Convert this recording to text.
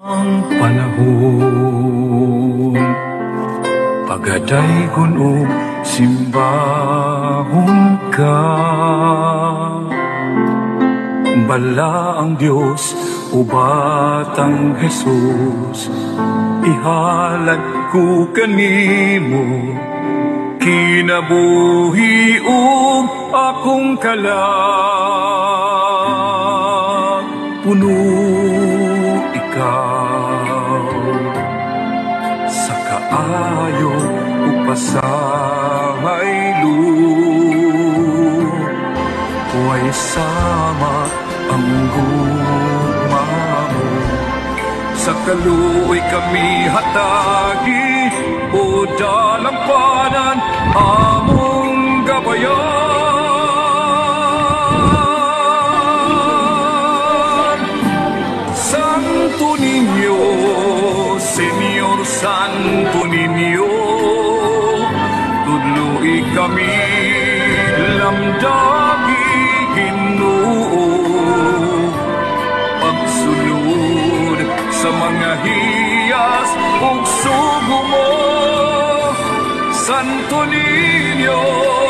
Ang panahon pagaday kuno simbahon ka, bala ang Diyos o batang Jesus, ihalad ko kanimo kinabuhi ug akong kalag puno ikaw sa kaayo ug pasaylo, huway sama ang gugma mo sa kaluoy kami hatagi o dalampanan among gabayan. Santo Niño, Señor Santo Niño, tudloi kami lamdagi Ginoo, pagsulod sa mga hiyas ug sugo mo, Santo Niño.